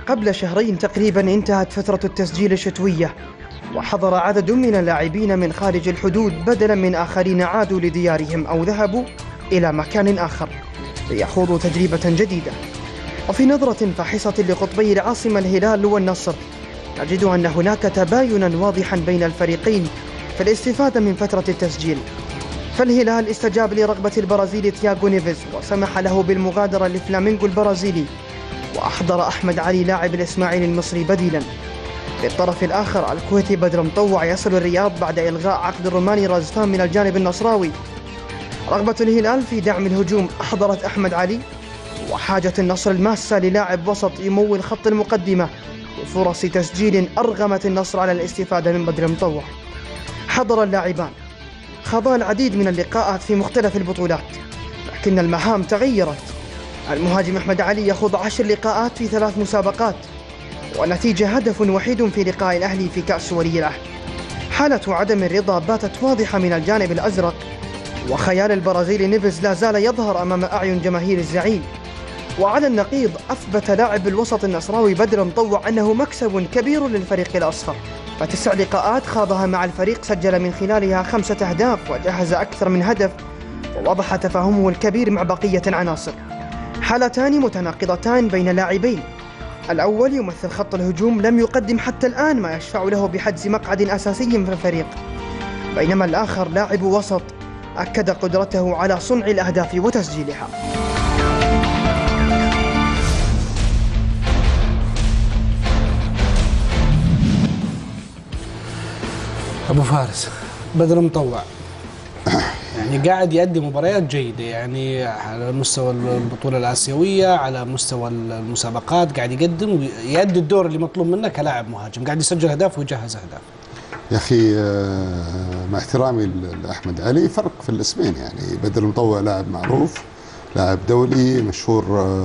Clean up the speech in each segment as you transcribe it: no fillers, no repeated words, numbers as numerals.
قبل شهرين تقريبا انتهت فترة التسجيل الشتوية، وحضر عدد من اللاعبين من خارج الحدود بدلا من آخرين عادوا لديارهم أو ذهبوا إلى مكان آخر ليخوضوا تجربة جديدة. وفي نظرة فاحصة لقطبي العاصمة الهلال والنصر نجد أن هناك تباينا واضحا بين الفريقين في الاستفادة من فترة التسجيل. فالهلال استجاب لرغبة البرازيلي تياغو نيفيز وسمح له بالمغادرة لفلامينغو البرازيلي، وأحضر أحمد علي لاعب الإسماعيلي المصري بديلا. بالطرف الآخر الكويتي بدر مطوع يصل الرياض بعد إلغاء عقد الروماني رازفان من الجانب النصراوي. رغبة الهلال في دعم الهجوم أحضرت أحمد علي، وحاجة النصر الماسة للاعب وسط يمول خط المقدمة بفرص تسجيل أرغمت النصر على الاستفادة من بدر مطوع. حضر اللاعبان، خاضا العديد من اللقاءات في مختلف البطولات، لكن المهام تغيرت. المهاجم أحمد علي يخوض 10 لقاءات في 3 مسابقات، والنتيجة هدف وحيد في لقاء الأهلي في كأس ولي العهد. حالة عدم الرضا باتت واضحة من الجانب الأزرق، وخيال البرازيلي نيفيز لا زال يظهر أمام أعين جماهير الزعيم. وعلى النقيض أثبت لاعب الوسط النصراوي بدر مطوع أنه مكسب كبير للفريق الأصفر، ف9 لقاءات خاضها مع الفريق سجل من خلالها 5 أهداف وجهز أكثر من هدف، ووضح تفاهمه الكبير مع بقية العناصر. حالتان متناقضتان بين لاعبين، الأول يمثل خط الهجوم لم يقدم حتى الآن ما يشفع له بحجز مقعد أساسي في الفريق، بينما الآخر لاعب وسط أكد قدرته على صنع الأهداف وتسجيلها. أبو فارس، بدر مطوع يعني قاعد يؤدي مباريات جيدة، يعني على مستوى البطولة الآسيوية، على مستوى المسابقات قاعد يقدم ويؤدي الدور اللي مطلوب منه كلاعب مهاجم، قاعد يسجل أهداف ويجهز أهداف. يا أخي مع احترامي لأحمد علي فرق في الاسمين، يعني بدر مطوع لاعب معروف، لاعب دولي مشهور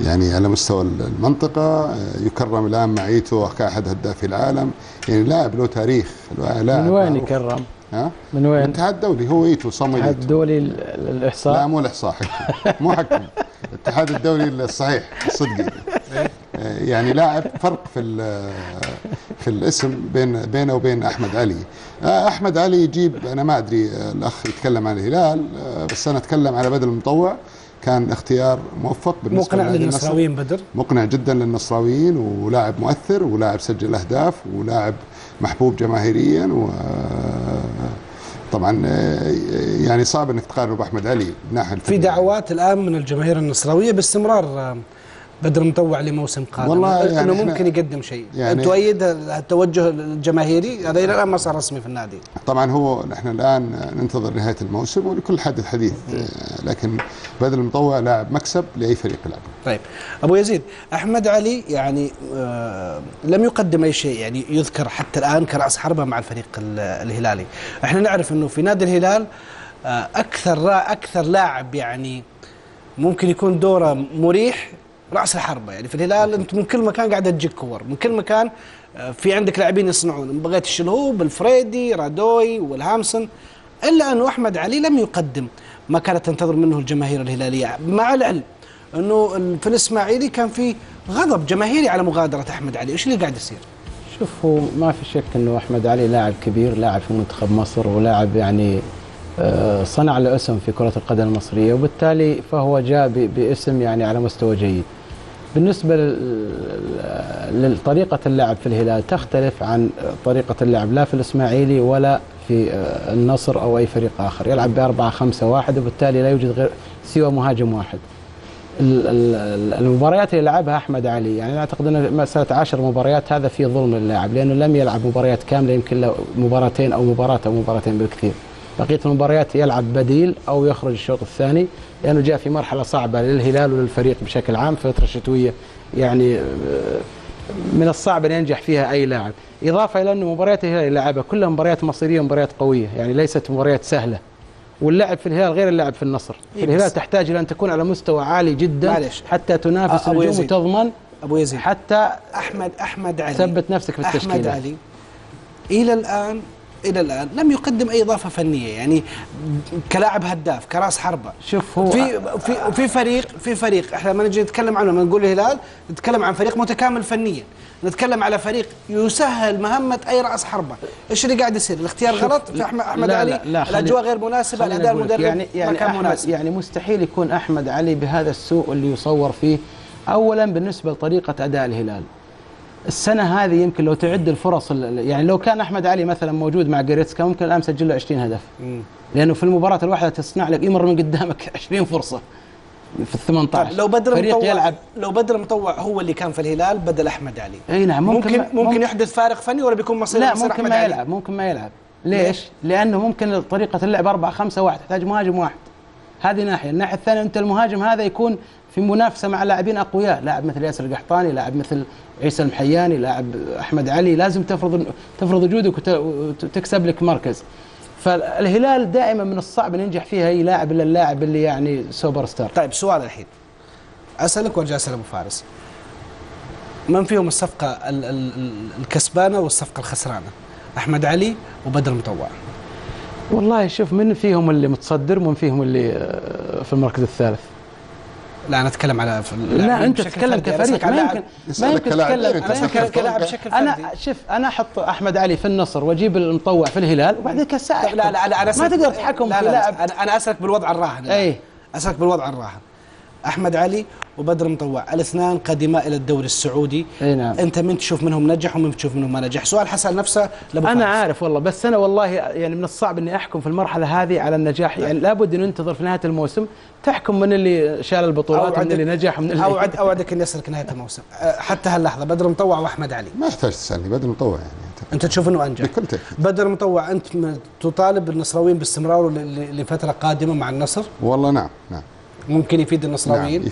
يعني على مستوى المنطقة، يكرم الآن معيته كأحد هدافي العالم، يعني لاعب له تاريخ. لاعب من وين يكرم؟ ها؟ من وين؟ الاتحاد الدولي، هو ايتو صمم الاتحاد الدولي الإحصاء؟ لا مو الإحصاء، حكم مو حكم، الاتحاد الدولي الصحيح الصدقي. يعني لاعب فرق في الاسم بينه وبين أحمد علي. أحمد علي يجيب، أنا ما أدري الأخ يتكلم عن الهلال، بس أنا أتكلم على بدر المطوع، كان اختيار موفق بالنسبة مقنع للنصراويين. بدر مقنع جدا للنصراويين، ولاعب مؤثر، ولاعب سجل أهداف، ولاعب محبوب جماهيريا. و طبعا يعني صعب انك تقارنه باحمد علي بناحيه في دعوات الان من الجماهير النصراويه باستمرار بدر مطوع لموسم قادم، والله يعني انه ممكن يقدم شيء. يعني تؤيد التوجه الجماهيري هذا؟ الى الان ما صار رسمي في النادي. طبعا هو نحن الان ننتظر نهايه الموسم ولكل حدث حديث، لكن بدر مطوع لاعب مكسب لاي فريق يلعب. طيب ابو يزيد، احمد علي يعني لم يقدم اي شيء يعني يذكر حتى الان كراس حربه مع الفريق الهلالي. احنا نعرف انه في نادي الهلال اكثر لاعب يعني ممكن يكون دوره مريح رأس الحربة. يعني في الهلال أنت من كل مكان قاعدة تجيك كور، من كل مكان في عندك لاعبين يصنعون، بغيت الشلهوب، الفريدي، رادوي والهامسون، إلا أنه أحمد علي لم يقدم ما كانت تنتظر منه الجماهير الهلالية، مع العلم أنه في الإسماعيلي كان في غضب جماهيري على مغادرة أحمد علي. إيش اللي قاعد يصير؟ شوفوا، ما في شك أنه أحمد علي لاعب كبير، لاعب في منتخب مصر، ولاعب يعني صنع له اسم في كرة القدم المصرية، وبالتالي فهو جاء باسم يعني على مستوى جيد. بالنسبة لطريقة اللعب في الهلال تختلف عن طريقة اللعب لا في الإسماعيلي ولا في النصر أو أي فريق آخر. يلعب ب4-5-1، وبالتالي لا يوجد غير سوى مهاجم واحد. المباريات اللي لعبها أحمد علي يعني أعتقد أن مسألة 10 مباريات هذا فيه ظلم للاعب، لأنه لم يلعب مباريات كاملة، يمكن له مباراتين أو مباراتين بالكثير. بقية المباريات يلعب بديل أو يخرج الشوط الثاني، لأنه جاء في مرحلة صعبة للهلال وللفريق بشكل عام، فترة شتوية يعني من الصعب أن ينجح فيها أي لاعب. إضافة إلى أنه مباريات الهلال لعبها كلها مباريات مصيرية ومباريات قوية، يعني ليست مباريات سهلة. واللعب في الهلال غير اللعب في النصر. في الهلال تحتاج إلى أن تكون على مستوى عالي جدا حتى تنافس النجوم وتضمن أبو يزيد حتى أحمد علي ثبت نفسك في التشكيلة. أحمد علي إلى الآن الى الان لم يقدم اي اضافه فنيه، يعني كلاعب هداف كراس حربه. شوف هو في فريق احنا لما نجي نتكلم عنه، لما نقول الهلال نتكلم عن فريق متكامل فنيا، نتكلم على فريق يسهل مهمه اي راس حربه. ايش اللي قاعد يصير؟ الاختيار غلط في احمد علي، الاجواء غير مناسبه، الاداء المدرب يعني ما كان مناسب. يعني مستحيل يكون احمد علي بهذا السوء اللي يصور فيه. اولا بالنسبه لطريقه اداء الهلال السنه هذه، يمكن لو تعد الفرص، يعني لو كان احمد علي مثلا موجود مع جوريتسكا ممكن الان مسجل له 20 هدف، لانه في المباراه الواحده تصنع لك، يمر من قدامك 20 فرصه في ال 18. طيب لو بدر مطوع هو اللي كان في الهلال بدل احمد علي، اي نعم ممكن يحدث فارق فني، ولا بيكون مصير لا أحمد ممكن ما علي؟ يلعب، ممكن ما يلعب. ليش؟ لانه ممكن طريقه اللعب 4-5-1 تحتاج مهاجم واحد. هذه ناحيه. الناحيه الثانيه انت المهاجم هذا يكون في منافسه مع لاعبين اقوياء، لاعب مثل ياسر القحطاني، لاعب مثل عيسى المحياني، لاعب احمد علي، لازم تفرض وجودك وتكسب لك مركز. فالهلال دائما من الصعب ان ينجح فيها اي لاعب الا اللاعب اللي يعني سوبر ستار. طيب سؤال الحين اسالك وارجع اسال ابو فارس، من فيهم الصفقه الكسبانه والصفقه الخسرانه؟ احمد علي وبدر مطوع. والله شوف، من فيهم اللي متصدر ومن فيهم اللي في المركز الثالث. لا انا اتكلم على لا انت تتكلم كفريق، ما يمكن تتكلم كلاعب بشكل فردي. انا احط احمد علي في النصر واجيب المطوع في الهلال وبعدين كالساعه. لا انا ما تقدر تحكم في لاعب. انا اسالك بالوضع الراهن. اسالك بالوضع الراهن. احمد علي وبدر مطوع الاثنان قدما الى الدوري السعودي. نعم. انت من تشوف منهم نجح ومن تشوف منهم ما نجح؟ سؤال حسأل نفسه لابو انا فارس. عارف والله، بس انا والله يعني من الصعب اني احكم في المرحله هذه على النجاح. يعني لابد ان ننتظر في نهايه الموسم تحكم من اللي شال البطولات ومن اللي نجح ومن اللي اوعدك اني اسالك نهايه الموسم. حتى هاللحظه بدر مطوع واحمد علي ما يحتاج تسالني، بدر مطوع يعني انت تشوف انه انجح بكل تاكيد. بدر مطوع انت تطالب النصراويين باستمراره لفتره قادمه مع النصر؟ والله نعم ممكن يفيد النصراويين. نعم.